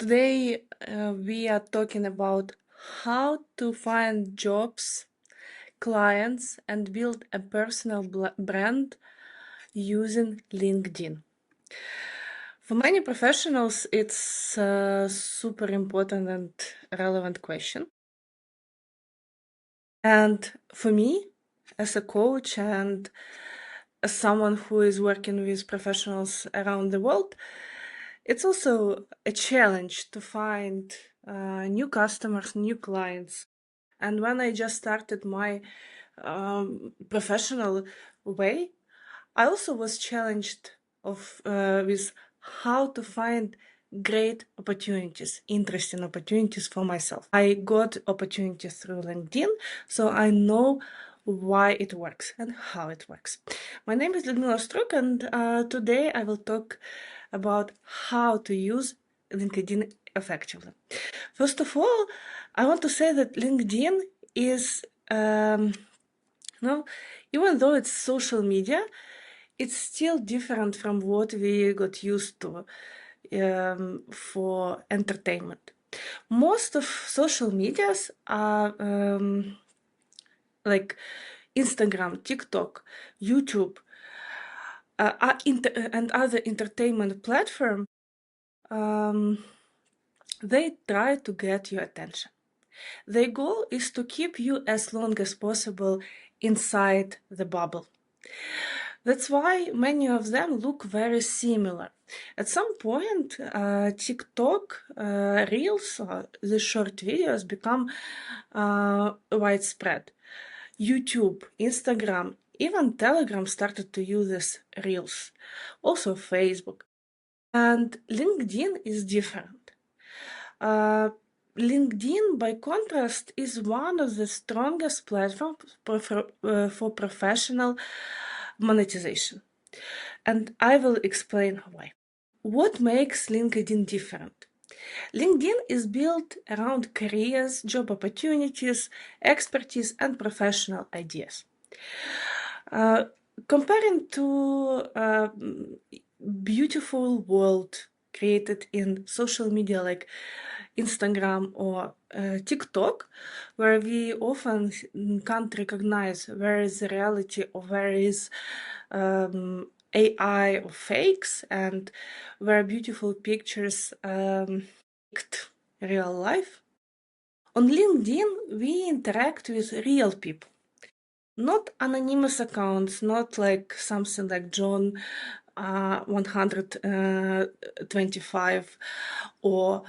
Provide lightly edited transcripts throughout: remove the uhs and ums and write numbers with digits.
Today we are talking about how to find jobs, clients, and build a personal brand using LinkedIn. For many professionals, it's a super important and relevant question. And for me, as a coach and as someone who is working with professionals around the world, it's also a challenge to find new customers, new clients. And when I just started my professional way, I also was challenged with how to find great opportunities, interesting opportunities for myself. I got opportunities through LinkedIn, so I know why it works and how it works. My name is Lyudmila Struk, and today I will talk about how to use LinkedIn effectively. First of all, I want to say that LinkedIn is, even though it's social media, it's still different from what we got used to for entertainment. Most of social medias are like Instagram, TikTok, YouTube, and other entertainment platforms. They try to get your attention. Their goal is to keep you as long as possible inside the bubble. That's why many of them look very similar. At some point, TikTok, Reels, the short videos become widespread. YouTube, Instagram, even Telegram started to use this Reels. Also Facebook. And LinkedIn is different. LinkedIn, by contrast, is one of the strongest platforms for professional monetization. And I will explain why. What makes LinkedIn different? LinkedIn is built around careers, job opportunities, expertise, and professional ideas. Comparing to a beautiful world created in social media like Instagram or TikTok, where we often can't recognize where is the reality or where is AI or fakes, and where beautiful pictures act real life. On LinkedIn, we interact with real people, not anonymous accounts, not like something like John 125 or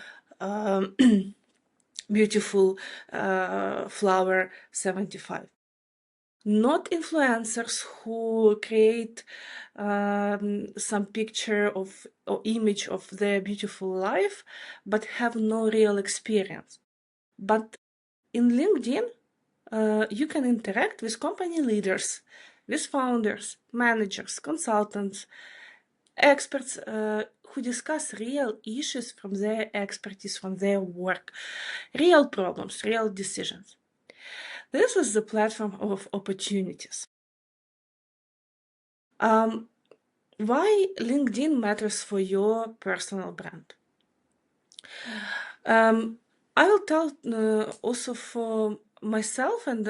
beautiful flower 75. Not influencers who create some picture of or image of their beautiful life, but have no real experience. But in LinkedIn, you can interact with company leaders, with founders, managers, consultants, experts who discuss real issues from their expertise, from their work, real problems, real decisions. This is the platform of opportunities. Why LinkedIn matters for your personal brand? I will tell also for myself, and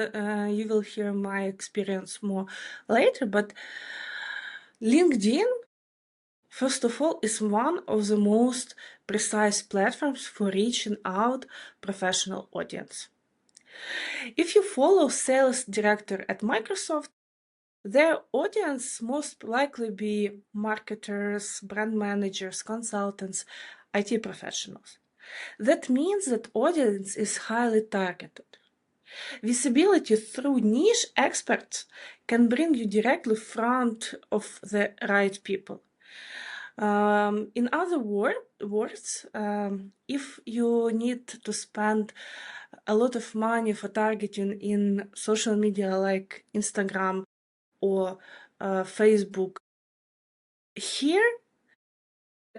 you will hear my experience more later, but LinkedIn, first of all, is one of the most precise platforms for reaching out professional audience. If you follow sales director at Microsoft, their audience most likely be marketers, brand managers, consultants, IT professionals. That means that audience is highly targeted. Visibility through niche experts can bring you directly front of the right people. In other words, if you need to spend a lot of money for targeting in social media like Instagram or Facebook, here,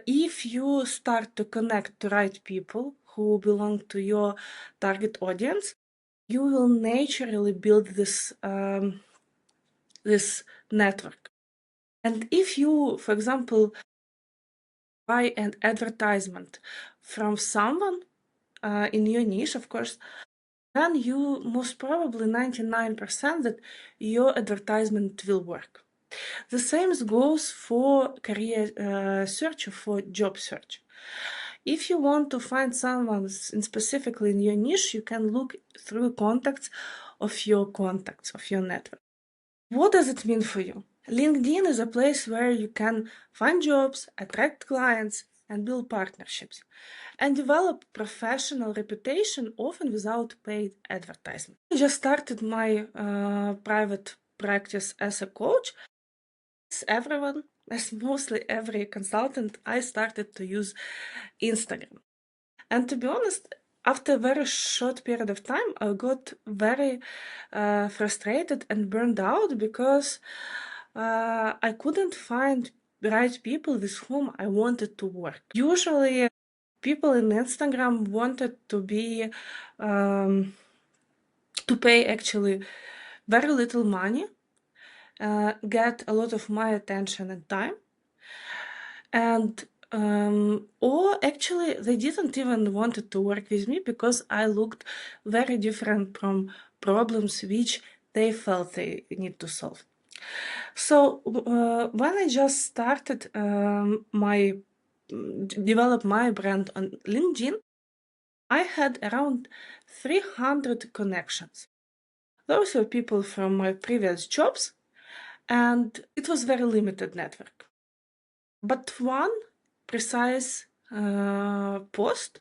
if you start to connect to right people who belong to your target audience, you will naturally build this this network. And if you, for example, buy an advertisement from someone in your niche, of course, then you most probably 99% that your advertisement will work. The same goes for career search or for job search. If you want to find someone specifically in your niche, you can look through contacts, of your network. What does it mean for you? LinkedIn is a place where you can find jobs, attract clients, and build partnerships, and develop professional reputation, often without paid advertisement. I just started my private practice as a coach. As everyone, as mostly every consultant, I started to use Instagram. And to be honest, after a very short period of time, I got very frustrated and burned out because I couldn't find the right people with whom I wanted to work. Usually, people in Instagram wanted to be to pay actually very little money, get a lot of my attention and time, and or actually they didn't even wanted to work with me because I looked very different from problems which they felt they need to solve. So when I just started develop my brand on LinkedIn, I had around 300 connections. Those were people from my previous jobs, and it was very limited network. But one precise post,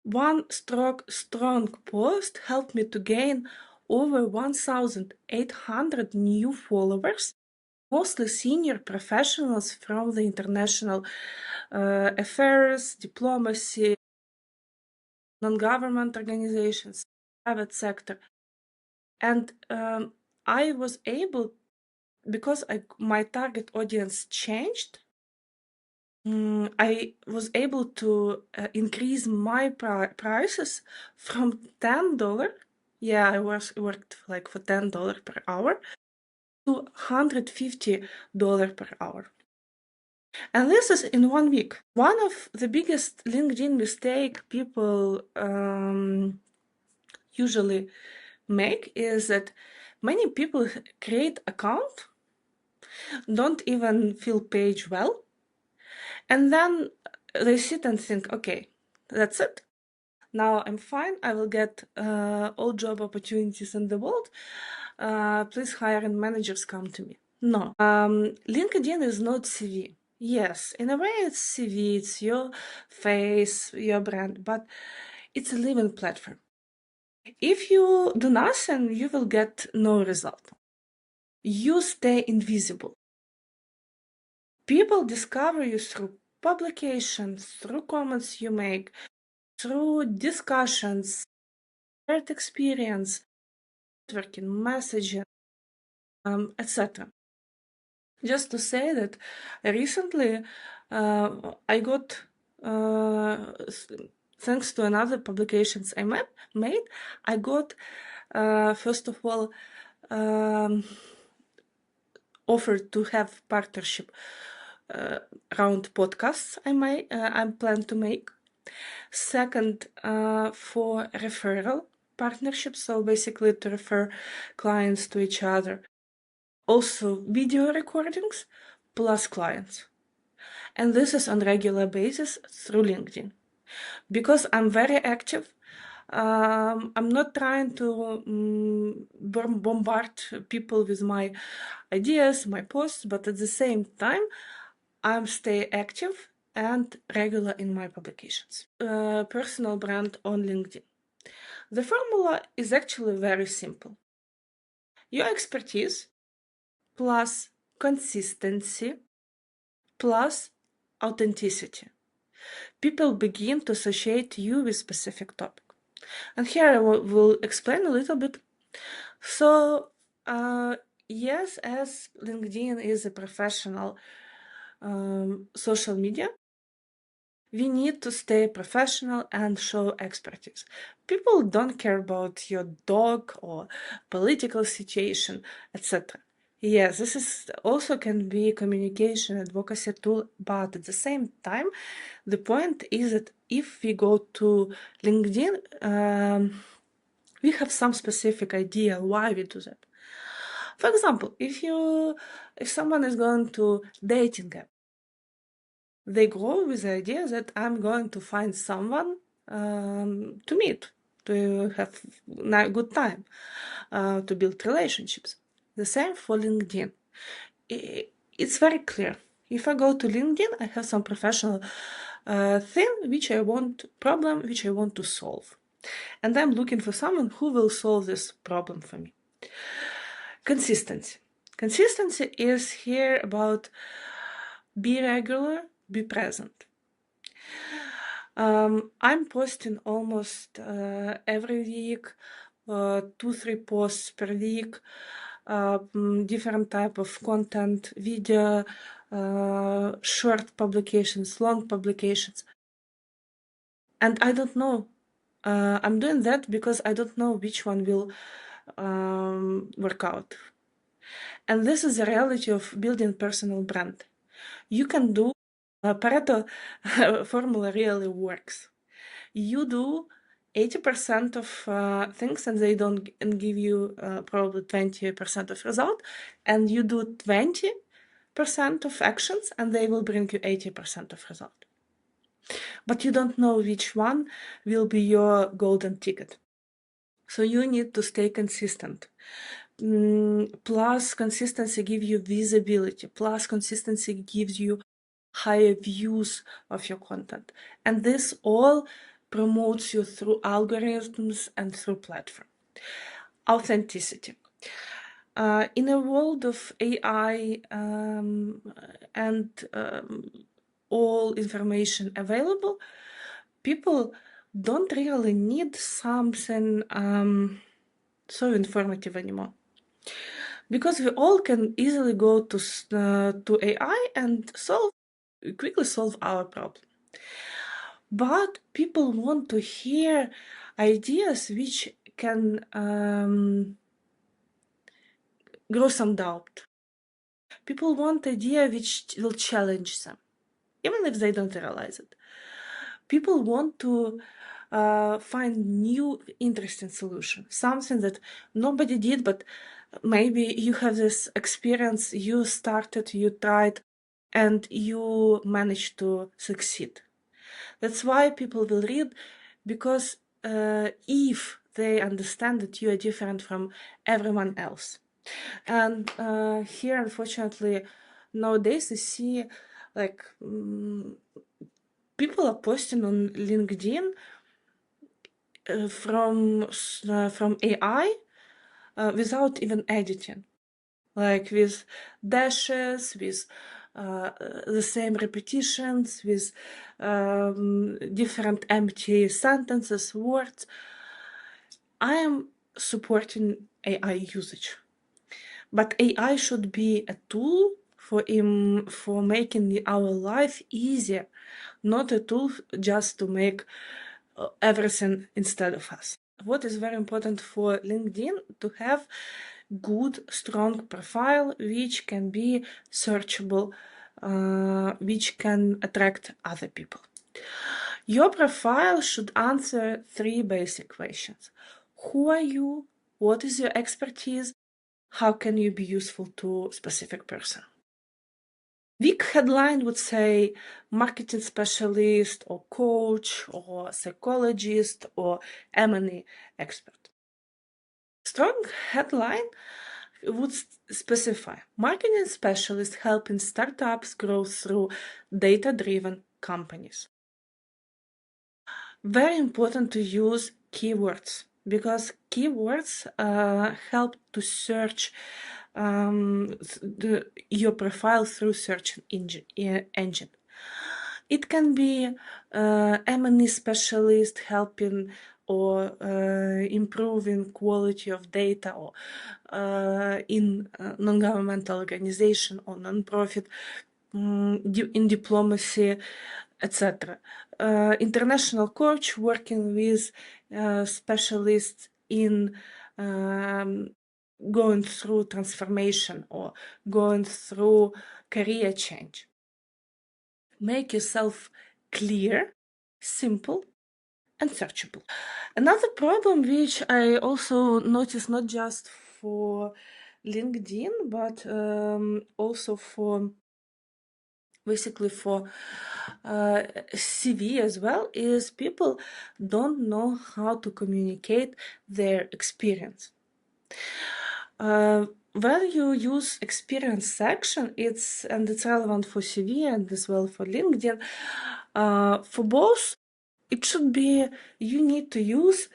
one strong post helped me to gain over 1,800 new followers, mostly senior professionals from the international affairs, diplomacy, non-government organizations, private sector. And I was able, because my target audience changed, I was able to increase my prices from $10. Yeah, I worked like for $10 per hour to $150 per hour. And this is in 1 week. One of the biggest LinkedIn mistake people usually make is that many people create account, don't even fill page well, and then they sit and think, okay, that's it. Now I'm fine. I will get all job opportunities in the world. Please hiring managers come to me. No. LinkedIn is not CV. Yes, in a way it's CV, it's your face, your brand, but it's a living platform. If you do nothing, you will get no result. You stay invisible. People discover you through publications, through comments you make, through discussions, shared experience, networking, messaging, etc. Just to say that recently I got, thanks to another publications I made, I got, first of all, offered to have partnership around podcasts I plan to make. Second, for referral partnerships, so basically to refer clients to each other. Also video recordings plus clients. And this is on regular basis through LinkedIn. Because I'm very active, I'm not trying to bombard people with my ideas, my posts, but at the same time, I'm stay active and regular in my publications. Personal brand on LinkedIn. The formula is actually very simple. Your expertise plus consistency plus authenticity. People begin to associate you with specific topic. And here I will explain a little bit. So, yes, as LinkedIn is a professional social media, we need to stay professional and show expertise. People don't care about your dog or political situation, etc. Yes, this is also can be communication advocacy tool, but at the same time, the point is that if we go to LinkedIn, we have some specific idea why we do that. For example, if someone is going to dating app, they go with the idea that I'm going to find someone to meet, to have a good time, to build relationships. The same for LinkedIn. It's very clear. If I go to LinkedIn, I have some professional problem which I want to solve. And I'm looking for someone who will solve this problem for me. Consistency. Consistency is here about be regular, be present. I'm posting almost every week, 2-3 posts per week, different type of content, video, short publications, long publications. And I don't know. I'm doing that because I don't know which one will work out. And this is the reality of building personal brand. You can do Pareto formula really works. You do 80% of things and they don't give you probably 20% of result, and you do 20% of actions and they will bring you 80% of result. But you don't know which one will be your golden ticket. So you need to stay consistent. Plus consistency gives you visibility. Plus consistency gives you higher views of your content. And this all promotes you through algorithms and through platform. Authenticity. In a world of AI and all information available, people don't really need something so informative anymore. Because we all can easily go to AI and quickly solve our problem. But people want to hear ideas which can grow some doubt. People want idea which will challenge them, even if they don't realize it. People want to find new interesting solution, something that nobody did, but maybe you have this experience, you started, you tried, and you managed to succeed. That's why people will read, because if they understand that you are different from everyone else. And here, unfortunately, nowadays you see like people are posting on LinkedIn from AI without even editing, like with dashes, with the same repetitions, with different empty sentences, words. I am supporting AI usage, but AI should be a tool for making our life easier, not a tool just to make everything instead of us. What is very important for LinkedIn to have good, strong profile which can be searchable, which can attract other people. Your profile should answer 3 basic questions. Who are you? What is your expertise? How can you be useful to a specific person? Weak headline would say marketing specialist or coach or psychologist or M&A expert. Strong headline would specify marketing specialist helping startups grow through data-driven companies. Very important to use keywords, because keywords help to search your profile through search engine. It can be M&E specialist helping or improving quality of data, or in non-governmental organization or non-profit, in diplomacy, etc. International coach working with specialists in going through transformation or going through career change. Make yourself clear, simple, and searchable. Another problem which I also notice not just for LinkedIn, but also for basically for CV as well, is people don't know how to communicate their experience. When you use experience section, it's relevant for CV and as well for LinkedIn. For both, it should be, you need to use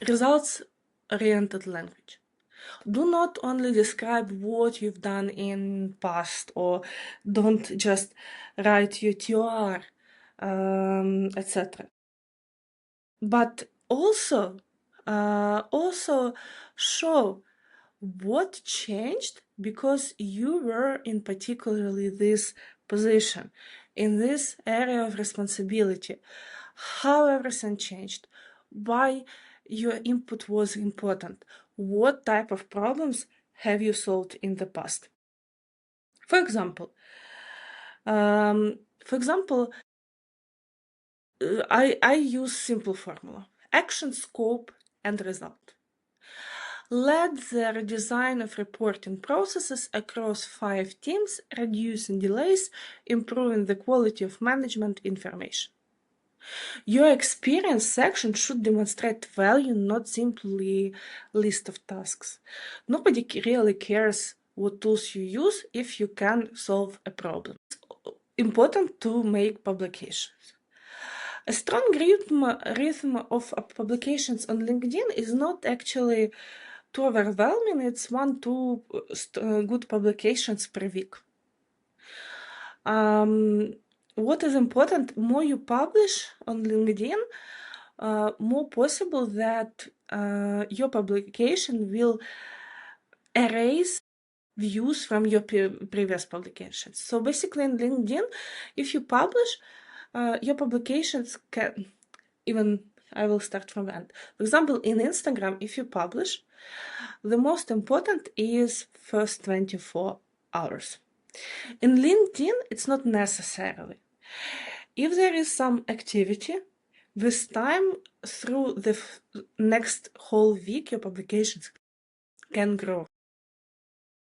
results-oriented language. Do not only describe what you've done in past, or don't just write your TOR, etc. But also show what changed because you were in particularly this position, in this area of responsibility, how everything changed, why your input was important, what type of problems have you solved in the past. For example, I use simple formula: action, scope, and result. Led the redesign of reporting processes across 5 teams, reducing delays, improving the quality of management information. Your experience section should demonstrate value, not simply list of tasks. Nobody really cares what tools you use if you can solve a problem. It's important to make publications. A strong rhythm of publications on LinkedIn is not actually too overwhelming. It's 1-2 good publications per week. What is important, more you publish on LinkedIn, more possible that your publication will erase views from your previous publications. So basically in LinkedIn, if you publish, your publications can, even I will start from that. For example, in Instagram, if you publish, the most important is first 24 hours. In LinkedIn, it's not necessarily. If there is some activity, with time, through the next whole week, your publications can grow.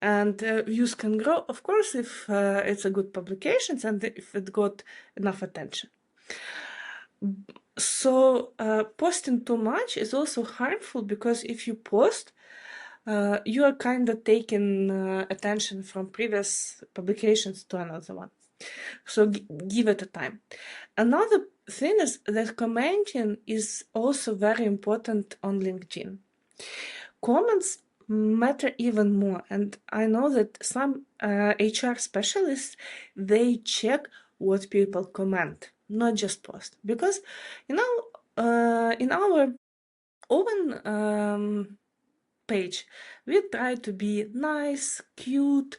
And views can grow, of course, if it's a good publication and if it got enough attention. So posting too much is also harmful, because if you post, you are kind of taking attention from previous publications to another one. So give it a time. Another thing is that commenting is also very important on LinkedIn. Comments matter even more, and I know that some HR specialists, they check what people comment, not just post, because in our open page, we try to be nice, cute,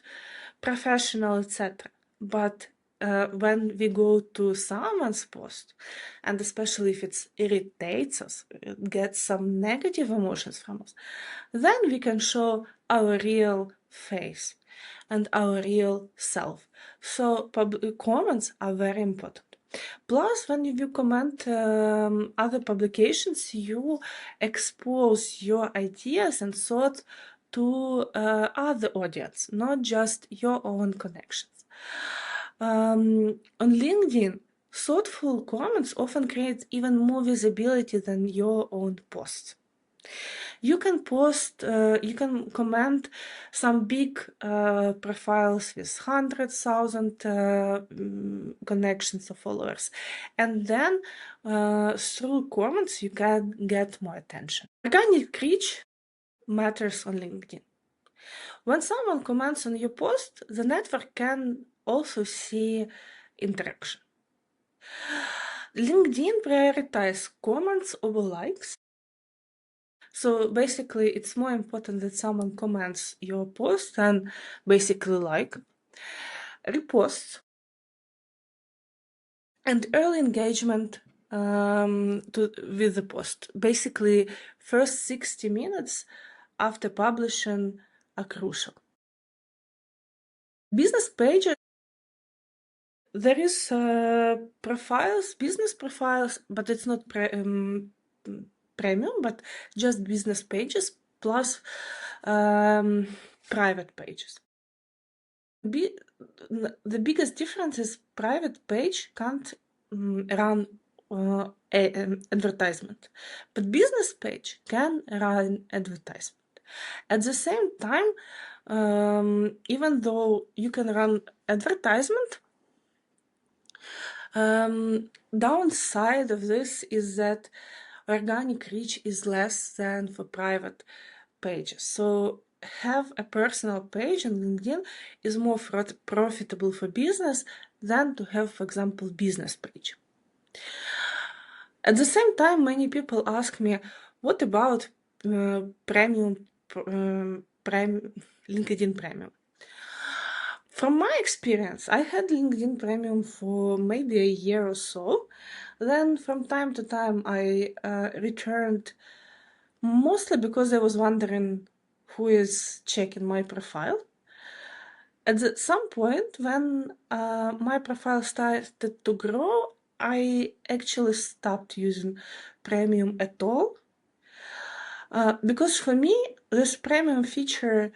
professional, etc. But when we go to someone's post, and especially if it irritates us, gets some negative emotions from us, then we can show our real face and our real self. So comments are very important. Plus, when you comment other publications, you expose your ideas and thoughts to other audience, not just your own connections. On LinkedIn, thoughtful comments often create even more visibility than your own posts. You can post, you can comment some big profiles with 100,000 connections or followers, and then through comments you can get more attention. Organic reach matters on LinkedIn. When someone comments on your post, the network can also see interaction. LinkedIn prioritizes comments over likes. So basically, it's more important that someone comments your post than basically like. Reposts and early engagement with the post. Basically, first 60 minutes after publishing are crucial. Business pages, there is profiles, business profiles, but it's not premium, but just business pages plus private pages. The biggest difference is private page can't run advertisement, but business page can run advertisement. At the same time, even though you can run advertisement, downside of this is that organic reach is less than for private pages. So have a personal page on LinkedIn is more profitable for business than to have, for example, business page. At the same time, many people ask me, what about LinkedIn Premium? From my experience, I had LinkedIn Premium for maybe a year or so. Then from time to time, I returned mostly because I was wondering who is checking my profile. At some point, when my profile started to grow, I actually stopped using Premium at all. Because for me, this Premium feature,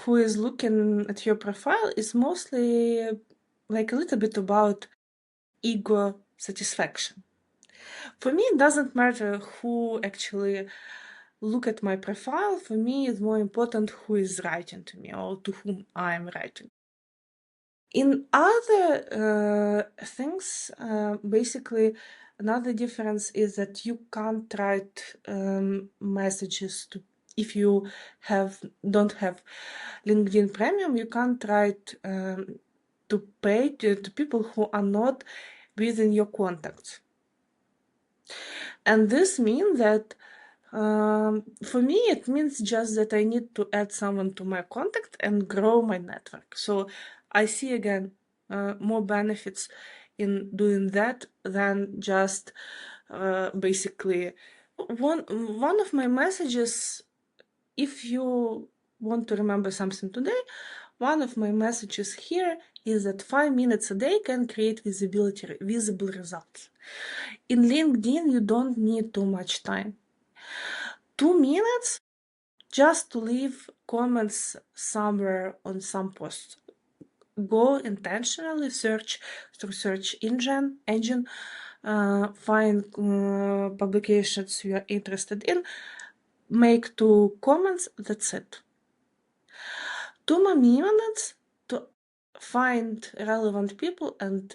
who is looking at your profile, is mostly like a little bit about ego satisfaction. For me, it doesn't matter who actually look at my profile. For me, it's more important who is writing to me or to whom I'm writing. In other things, basically, another difference is that you can't write messages to, if you don't have LinkedIn Premium, you can't write to people who are not within your contacts. And this means that for me, it means just that I need to add someone to my contact and grow my network. So I see again more benefits in doing that than just basically one of my messages. If you want to remember something today, one of my messages here is that 5 minutes a day can create visible results. In LinkedIn, you don't need too much time. 2 minutes just to leave comments somewhere on some post. Go intentionally search through search engine, find publications you are interested in, make 2 comments, that's it. 2 more minutes to find relevant people and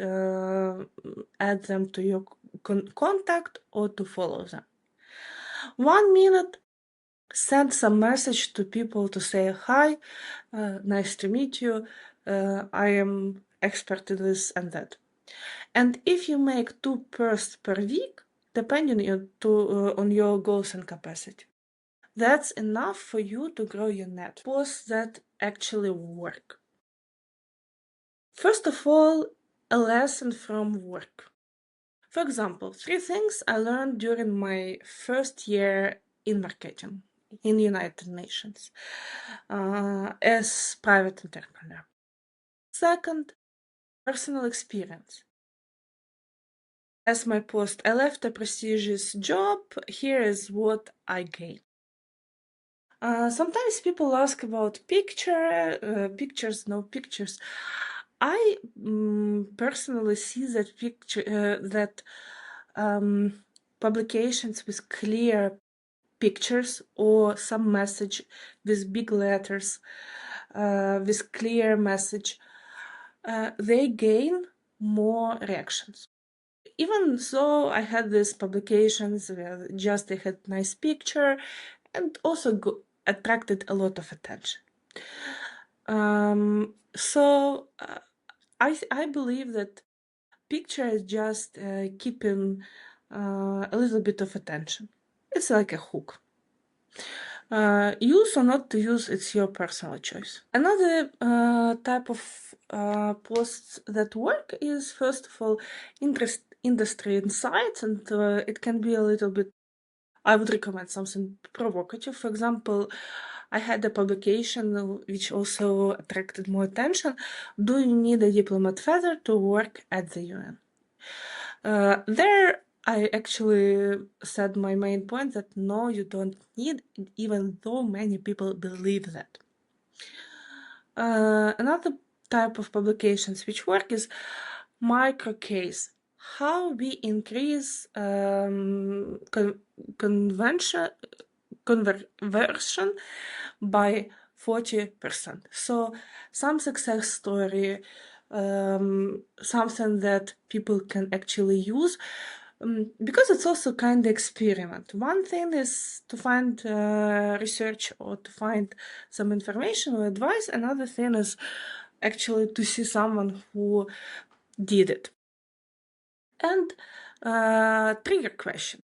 add them to your contact or to follow them. 1 minute, send some message to people to say, hi, nice to meet you, I am expert in this and that. And if you make 2 posts per week, depending on your goals and capacity, that's enough for you to grow your net. Posts that actually work. First of all, a lesson from work. For example, 3 things I learned during my first year in marketing in United Nations as private entrepreneur. Second, personal experience. As my post, I left a prestigious job. Here is what I gained. Sometimes people ask about pictures, no pictures. I personally see that publications with clear pictures or some message with big letters, with clear message, they gain more reactions. Even so, I had these publications where just they had nice picture and also attracted a lot of attention. So I believe that picture is just keeping a little bit of attention. It's like a hook. Use or not to use, it's your personal choice. Another type of posts that work is, first of all, industry insights, and it can be a little bit, I would recommend something provocative. For example, I had a publication which also attracted more attention. Do you need a diplomat feather to work at the UN? There I actually said my main point that no, you don't need, even though many people believe that. Another type of publications which work is micro case. How we increase conversion by 40%. So some success story, something that people can actually use, because it's also kind of experiment. One thing is to find research or to find some information or advice. Another thing is actually to see someone who did it. And trigger question.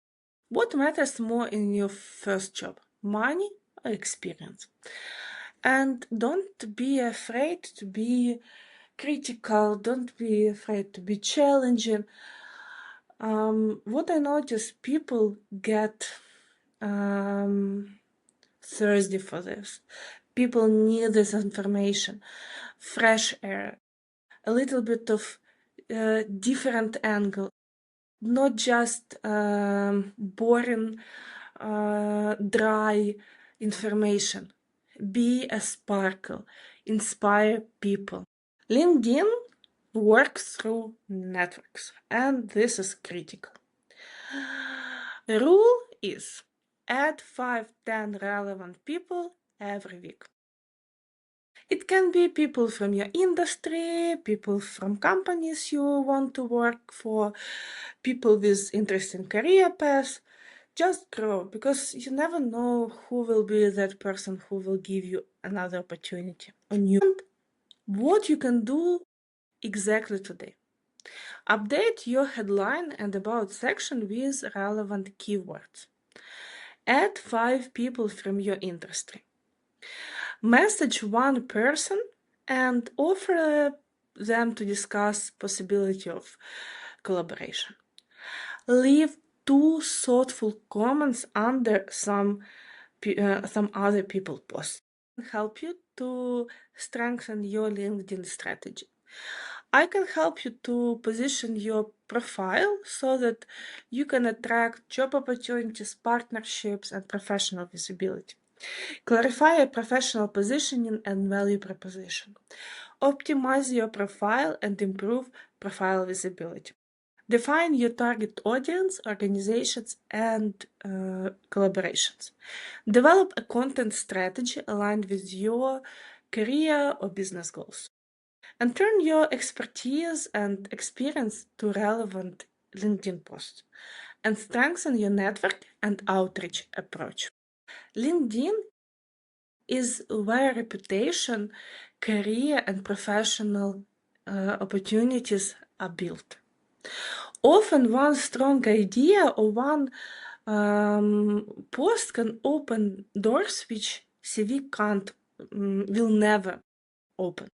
What matters more in your first job, money or experience? And don't be afraid to be critical, don't be afraid to be challenging. What I notice, people get thirsty for this. People need this information, fresh air, a little bit of different angle, not just boring, dry information. Be a sparkle, inspire people. LinkedIn works through networks, and this is critical. The rule is add 5-10 relevant people every week. It can be people from your industry, people from companies you want to work for, people with interesting career paths. Just grow, because you never know who will be that person who will give you another opportunity. And what you can do exactly today. Update your headline and about section with relevant keywords. Add 5 people from your industry. Message one person and offer them to discuss possibility of collaboration. Leave 2 thoughtful comments under some other people posts. Help you to strengthen your LinkedIn strategy. I can help you to position your profile so that you can attract job opportunities, partnerships, and professional visibility. Clarify your professional positioning and value proposition. Optimize your profile and improve profile visibility. Define your target audience, organizations, and collaborations. Develop a content strategy aligned with your career or business goals. And turn your expertise and experience to relevant LinkedIn posts. And strengthen your network and outreach approach. LinkedIn is where reputation, career, and professional opportunities are built. Often one strong idea or one post can open doors which CV can't, will never open.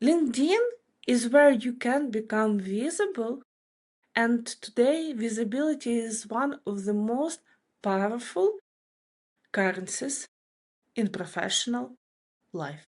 LinkedIn is where you can become visible, and today visibility is one of the most powerful currencies in professional life.